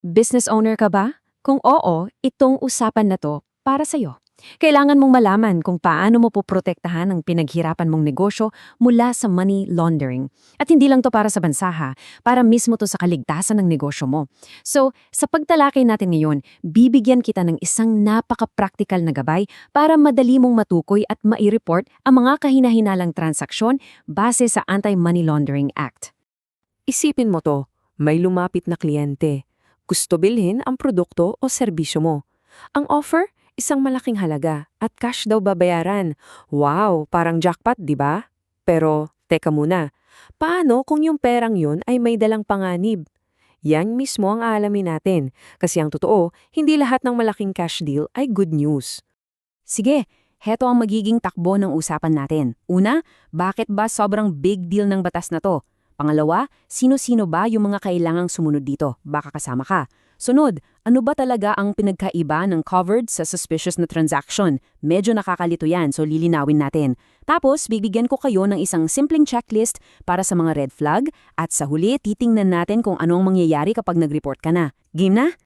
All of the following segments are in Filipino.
Business owner ka ba? Kung oo, itong usapan na to para sa'yo. Kailangan mong malaman kung paano mo poprotektahan ang pinaghirapan mong negosyo mula sa money laundering. At hindi lang to para sa bansa ha, para mismo to sa kaligtasan ng negosyo mo. So, sa pagtalakay natin ngayon, bibigyan kita ng isang napaka-practical na gabay para madali mong matukoy at mai-report ang mga kahinahinalang transaksyon base sa Anti-Money Laundering Act. Isipin mo to, may lumapit na kliyente. Gusto bilhin ang produkto o serbisyo mo. Ang offer, isang malaking halaga at cash daw babayaran. Wow, parang jackpot, di ba? Pero, teka muna, paano kung yung perang yun ay may dalang panganib? Yan mismo ang aalamin natin. Kasi ang totoo, hindi lahat ng malaking cash deal ay good news. Sige, heto ang magiging takbo ng usapan natin. Una, bakit ba sobrang big deal ng batas na to? Pangalawa, sino-sino ba yung mga kailangang sumunod dito? Baka kasama ka. Sunod, ano ba talaga ang pinagkaiba ng covered sa suspicious na transaction? Medyo nakakalito yan, so lilinawin natin. Tapos, bibigyan ko kayo ng isang simpleng checklist para sa mga red flag at sa huli, titingnan natin kung ano ang mangyayari kapag nag-report ka na. Game na?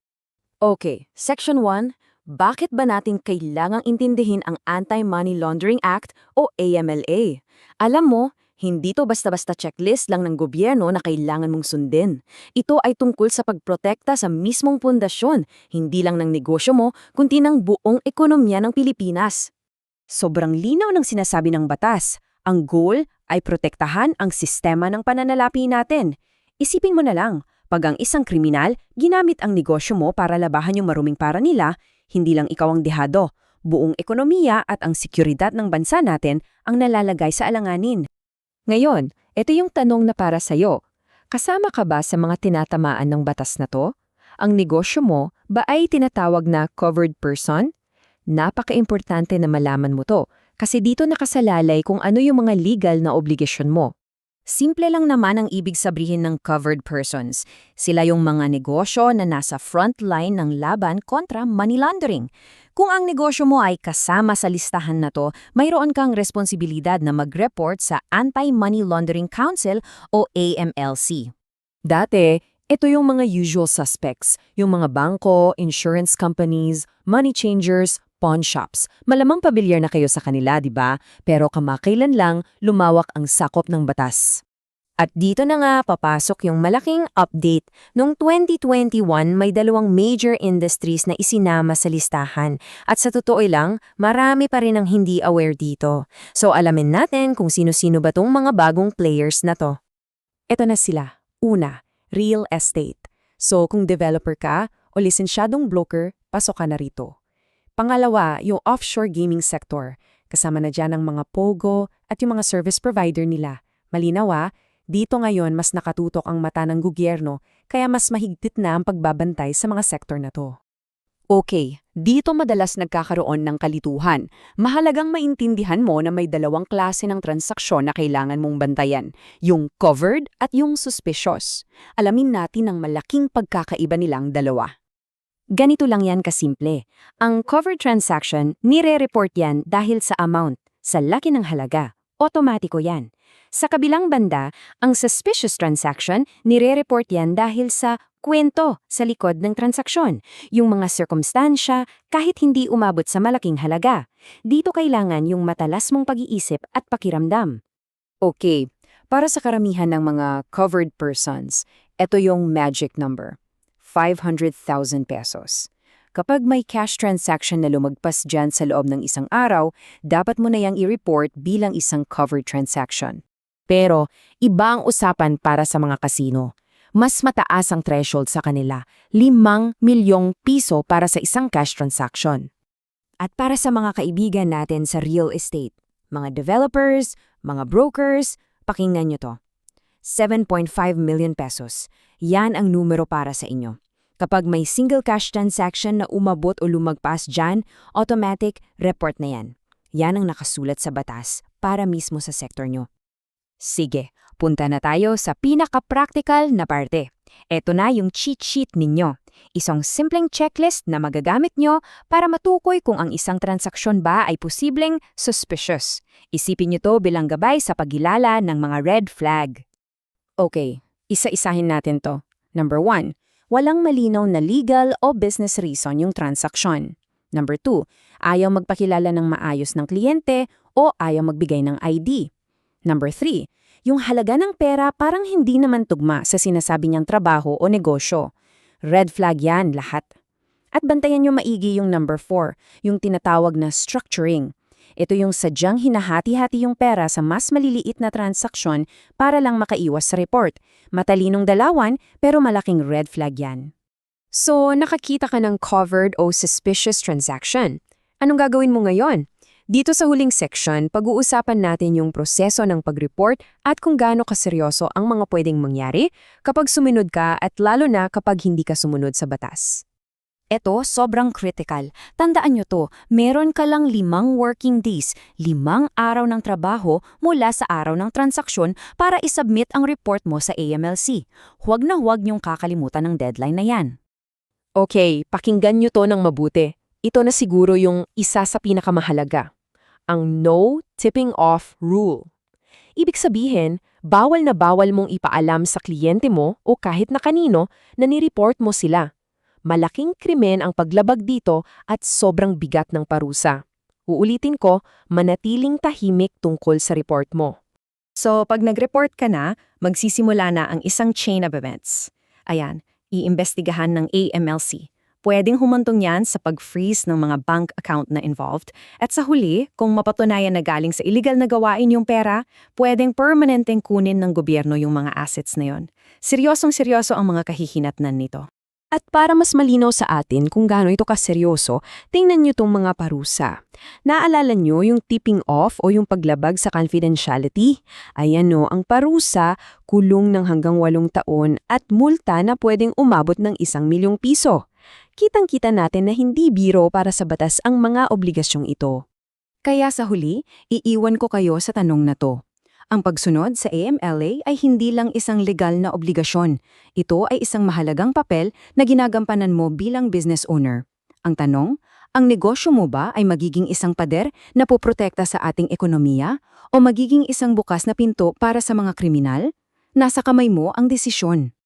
Okay, Section 1. Bakit ba natin kailangang intindihin ang Anti-Money Laundering Act o AMLA? Alam mo, hindi to basta-basta checklist lang ng gobyerno na kailangan mong sundin. Ito ay tungkol sa pagprotekta sa mismong pundasyon, hindi lang ng negosyo mo, kundi ng buong ekonomiya ng Pilipinas. Sobrang linaw ng sinasabi ng batas. Ang goal ay protektahan ang sistema ng pananalapi natin. Isipin mo na lang, pag ang isang kriminal ginamit ang negosyo mo para labahan yung maruming para nila, hindi lang ikaw ang dehado, buong ekonomiya at ang seguridad ng bansa natin ang nalalagay sa alanganin. Ngayon, ito yung tanong na para sa'yo. Kasama ka ba sa mga tinatamaan ng batas na to? Ang negosyo mo ba ay tinatawag na covered person? Napaka-importante na malaman mo to kasi dito nakasalalay kung ano yung mga legal na obligasyon mo. Simple lang naman ang ibig sabihin ng covered persons. Sila yung mga negosyo na nasa front line ng laban kontra money laundering. Kung ang negosyo mo ay kasama sa listahan na to, mayroon kang responsibilidad na mag-report sa Anti-Money Laundering Council o AMLC. Dati, ito yung mga usual suspects, yung mga bangko, insurance companies, money changers, pawn shops. Malamang pamilyar na kayo sa kanila, di ba? Pero kamakailan lang lumawak ang sakop ng batas. At dito na nga papasok yung malaking update. Noong 2021, may dalawang major industries na isinama sa listahan. At sa totoo lang, marami pa rin ang hindi aware dito. So alamin natin kung sino-sino ba tong mga bagong players na to. Ito na sila. Una, real estate. So kung developer ka o lisensyadong broker, pasok ka na rito. Pangalawa, yung offshore gaming sector. Kasama na dyan ang mga POGO at yung mga service provider nila. Malinaw dito ngayon mas nakatutok ang mata ng gobyerno kaya mas mahigpit na ang pagbabantay sa mga sektor na to. Okay, dito madalas nagkakaroon ng kalituhan. Mahalagang maintindihan mo na may dalawang klase ng transaksyon na kailangan mong bantayan, yung covered at yung suspicious. Alamin natin ang malaking pagkakaiba nilang dalawa. Ganito lang yan kasimple. Ang covered transaction, nire-report yan dahil sa amount, sa laki ng halaga. Otomatiko yan. Sa kabilang banda, ang suspicious transaction, nire-report yan dahil sa kwento sa likod ng transaksyon. Yung mga sirkumstansya kahit hindi umabot sa malaking halaga. Dito kailangan yung matalas mong pag-iisip at pakiramdam. Okay, para sa karamihan ng mga covered persons, ito yung magic number. 500,000 pesos. Kapag may cash transaction na lumagpas dyan sa loob ng isang araw, dapat mo na yang i-report bilang isang covered transaction. Pero, iba ang usapan para sa mga kasino. Mas mataas ang threshold sa kanila, 5 milyong piso para sa isang cash transaction. At para sa mga kaibigan natin sa real estate, mga developers, mga brokers, pakinggan nyo to. 7.5 million pesos. Yan ang numero para sa inyo. Kapag may single cash transaction na umabot o lumagpas dyan, automatic report na yan. Yan ang nakasulat sa batas para mismo sa sektor nyo. Sige, punta na tayo sa pinaka-practical na parte. Ito na yung cheat sheet ninyo. Isang simpleng checklist na magagamit nyo para matukoy kung ang isang transaksyon ba ay posibleng suspicious. Isipin nyo to bilang gabay sa pagilala ng mga red flag. Okay, isa-isahin natin to. Number 1. Walang malinaw na legal o business reason yung transaksyon. Number 2, ayaw magpakilala ng maayos ng kliyente o ayaw magbigay ng ID. Number 3, yung halaga ng pera parang hindi naman tugma sa sinasabi niyang trabaho o negosyo. Red flag yan lahat. At bantayan niyo maigi yung number 4, yung tinatawag na structuring. Ito yung sadyang hinahati-hati yung pera sa mas maliliit na transaksyon para lang makaiwas sa report. Matalinong dalawan pero malaking red flag yan. So, nakakita ka ng covered o suspicious transaction. Anong gagawin mo ngayon? Dito sa huling section, pag-uusapan natin yung proseso ng pag-report at kung gaano kaseryoso ang mga pwedeng mangyari kapag sumunod ka at lalo na kapag hindi ka sumunod sa batas. Ito, sobrang critical. Tandaan nyo to, meron ka lang 5 working days, 5 araw ng trabaho mula sa araw ng transaksyon para isubmit ang report mo sa AMLC. Huwag na huwag nyong kakalimutan ng deadline na yan. Okay, pakinggan nyo to ng mabuti. Ito na siguro yung isa sa pinakamahalaga. Ang no tipping off rule. Ibig sabihin, bawal na bawal mong ipaalam sa kliyente mo o kahit na kanino na nireport mo sila. Malaking krimen ang paglabag dito at sobrang bigat ng parusa. Uulitin ko, manatiling tahimik tungkol sa report mo. So, pag nag-report ka na, magsisimula na ang isang chain of events. Ayan, iimbestigahan ng AMLC. Pwedeng humantong yan sa pag-freeze ng mga bank account na involved. At sa huli, kung mapatunayan na galing sa illegal na gawain yung pera, pwedeng permanenteng kunin ng gobyerno yung mga assets na yon. Seryosong-seryoso ang mga kahihinatnan nito. At para mas malinaw sa atin kung gaano ito kaseryoso, tingnan nyo itong mga parusa. Naalala nyo yung tipping off o yung paglabag sa confidentiality? Ayan o, ang parusa, kulong ng hanggang 8 taon at multa na pwedeng umabot ng 1,000,000 piso. Kitang-kita natin na hindi biro para sa batas ang mga obligasyong ito. Kaya sa huli, iiwan ko kayo sa tanong na to. Ang pagsunod sa AMLA ay hindi lang isang legal na obligasyon. Ito ay isang mahalagang papel na ginagampanan mo bilang business owner. Ang tanong, ang negosyo mo ba ay magiging isang pader na poprotekta sa ating ekonomiya o magiging isang bukas na pinto para sa mga kriminal? Nasa kamay mo ang desisyon.